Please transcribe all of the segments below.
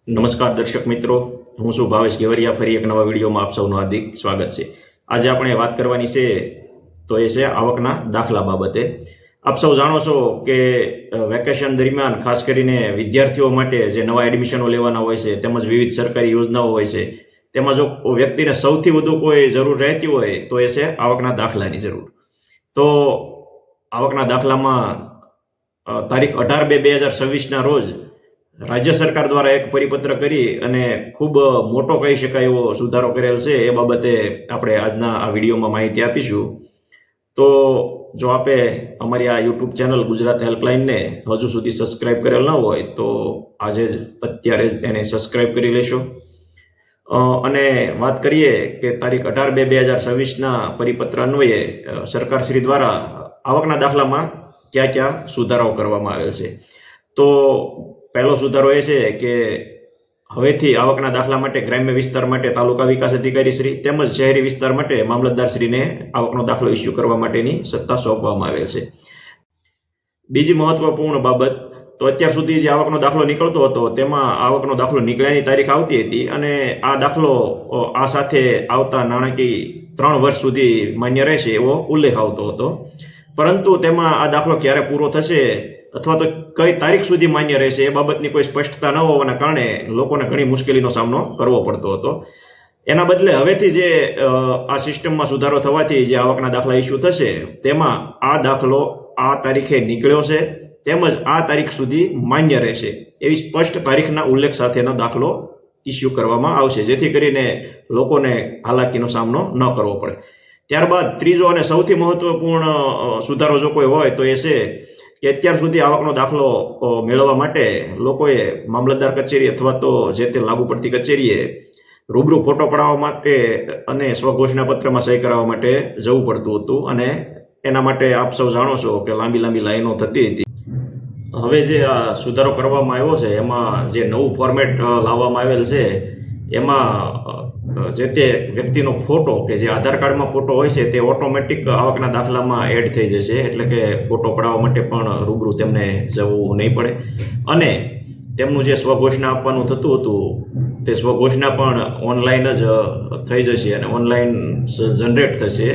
નમસ્કાર દર્શક મિત્રો, હું છું ભાવેશ ગેવરિયા. ફરી એક નવા વિડીયોમાં આપ સૌનું હાર્દિક સ્વાગત છે. આજે આપણે વાત કરવાની છે તો એ છે આવકના દાખલા બાબતે. આપ સૌ જાણો છો કે વેકેશન દરમિયાન ખાસ કરીને વિદ્યાર્થીઓ માટે જે નવા એડમિશનો લેવાના હોય છે તેમજ વિવિધ સરકારી યોજનાઓ હોય છે તેમાં જો વ્યક્તિને સૌથી વધુ કોઈ જરૂર રહેતી હોય તો એ છે આવકના દાખલાની જરૂર. તો આવકના દાખલામાં તારીખ 18/2/2026ના રોજ રાજ્ય સરકાર દ્વારા એક પરિપત્ર કરી અને ખૂબ મોટો કહી શકાય એવો સુધારો કરેલ છે. એ બાબતે આપણે આજના આ વિડીયોમાં માહિતી આપીશું. તો જો આપે અમારી આ યુટ્યુબ ચેનલ ગુજરાત હેલ્પલાઇનને હજુ સુધી સબસ્ક્રાઇબ કરેલ ન હોય તો આજે જ અત્યારે જ એને સબસ્ક્રાઇબ કરી લેશો. અને વાત કરીએ કે તારીખ 18/2/2026ના પરિપત્ર અન્વયે સરકારશ્રી દ્વારા આવકના દાખલામાં ક્યાં ક્યાં સુધારાઓ કરવામાં આવેલ છે. તો પહેલો સુધારો એ છે કે હવેથી આવકના દાખલા માટે ગ્રામ્ય વિસ્તાર માટે તાલુકા વિકાસ અધિકારી શ્રી તેમજ શહેરી વિસ્તાર માટે મામલતદાર શ્રીને આવકનો દાખલો ઇસ્યુ કરવા માટેની સત્તા સોંપવામાં આવેલ છે. બીજી મહત્વપૂર્ણ બાબત, તો અત્યાર સુધી જે આવકનો દાખલો નીકળતો હતો તેમાં આવકનો દાખલો નીકળ્યાની તારીખ આવતી હતી અને આ દાખલો આ સાથે આવતા નાણાકીય 3 વર્ષ સુધી માન્ય રહેશે એવો ઉલ્લેખ આવતો હતો. પરંતુ તેમાં આ દાખલો ક્યારે પૂરો થશે અથવા તો કઈ તારીખ સુધી માન્ય રહેશે એ બાબતની કોઈ સ્પષ્ટતા ન હોવાના કારણે લોકોને ઘણી મુશ્કેલીનો સામનો કરવો પડતો હતો. એના બદલે હવેથી જે આ સિસ્ટમમાં સુધારો થવાથી જે આવકના દાખલા ઇસ્યુ થશે તેમાં આ દાખલો આ તારીખે નીકળ્યો છે તેમજ આ તારીખ સુધી માન્ય રહેશે એવી સ્પષ્ટ તારીખના ઉલ્લેખ સાથેનો દાખલો ઇસ્યુ કરવામાં આવશે, જેથી કરીને લોકોને હાલાકીનો સામનો ન કરવો પડે. ત્યારબાદ ત્રીજો અને સૌથી મહત્વપૂર્ણ સુધારો જો કોઈ હોય તો એ છે કે અત્યાર સુધી આવકનો દાખલો મેળવવા માટે લોકોએ મામલતદાર કચેરી અથવા તો જે તે લાગુ પડતી કચેરીએ રૂબરૂ ફોટો પડાવવા માટે અને સ્વઘોષણા પત્રમાં સહી કરાવવા માટે જવું પડતું હતું અને એના માટે આપ સૌ જાણો છો કે લાંબી લાઈનો થતી હતી. હવે જે આ સુધારો કરવામાં આવ્યો છે એમાં જે નવું ફોર્મેટ લાવવામાં આવેલ છે એમાં જે તે વ્યક્તિનો ફોટો કે જે આધાર કાર્ડમાં ફોટો હોય છે તે ઓટોમેટિક આવકના દાખલામાં એડ થઈ જશે, એટલે કે ફોટો પડાવવા માટે પણ રૂબરૂ તેમને જવું નહીં પડે. અને તેમનું જે સ્વઘોષણા આપવાનું થતું હતું તે સ્વઘોષણા પણ ઓનલાઈન જ થઈ જશે અને ઓનલાઈન જનરેટ થશે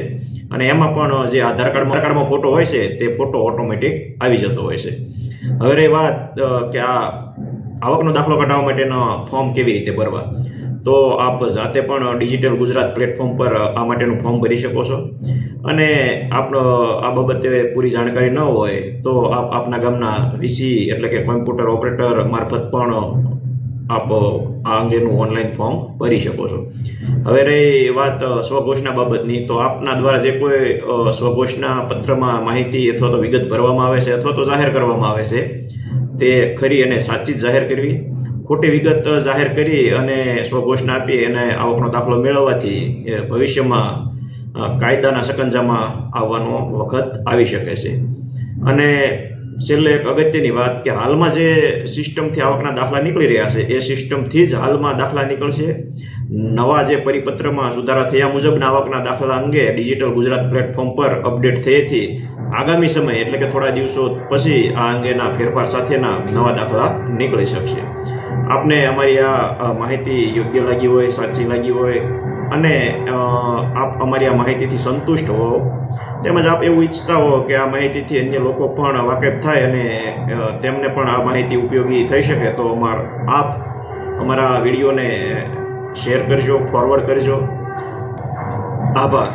અને એમાં પણ જે આધાર કાર્ડમાં ફોટો હોય છે તે ફોટો ઓટોમેટિક આવી જતો હોય છે. હવે રહી વાત કે આ આવકનો દાખલો કઢાવવા માટેનો ફોર્મ કેવી રીતે ભરવા, તો આપ જાતે પણ ડિજિટલ ગુજરાત પ્લેટફોર્મ પર આ માટેનું ફોર્મ ભરી શકો છો. અને આપનો આ બાબતે પૂરી જાણકારી ન હોય તો આપ આપના ગામના વીસી એટલે કે કોમ્પ્યુટર ઓપરેટર મારફત પણ આપ આ અંગેનું ઓનલાઈન ફોર્મ ભરી શકો છો. હવે રહી વાત સ્વઘોષણા બાબતની, તો આપના દ્વારા જે કોઈ સ્વઘોષણા પત્રમાં માહિતી અથવા તો વિગત ભરવામાં આવે છે અથવા તો જાહેર કરવામાં આવે છે તે ખરી અને સાચી જ જાહેર કરવી. ખોટી વિગત જાહેર કરી અને સ્વઘોષણા આપી અને આવકનો દાખલો મેળવવાથી ભવિષ્યમાં કાયદાના સકંજામાં આવવાનો વખત આવી શકે છે. અને છેલ્લે એક અગત્યની વાત કે હાલમાં જે સિસ્ટમથી આવકના દાખલા નીકળી રહ્યા છે એ સિસ્ટમથી જ હાલમાં દાખલા નીકળશે. નવા જે પરિપત્રમાં સુધારા થયા મુજબના આવકના દાખલા અંગે ડિજિટલ ગુજરાત પ્લેટફોર્મ પર અપડેટ થયેથી આગામી સમય એટલે કે થોડા દિવસો પછી આ અંગેના ફેરફાર સાથેના નવા દાખલા નીકળી શકશે. આપને અમારી આ માહિતી યોગ્ય લાગી હોય, સાચી લાગી હોય અને આપ અમારી આ માહિતીથી સંતુષ્ટ હો તેમજ આપ એવું ઈચ્છતા હો કે આ માહિતીથી અન્ય લોકો પણ વાકેફ થાય અને તેમને પણ આ માહિતી ઉપયોગી થઈ શકે તો આપ અમારા વિડીયોને શેર કરજો, ફોરવર્ડ કરજો. આભાર.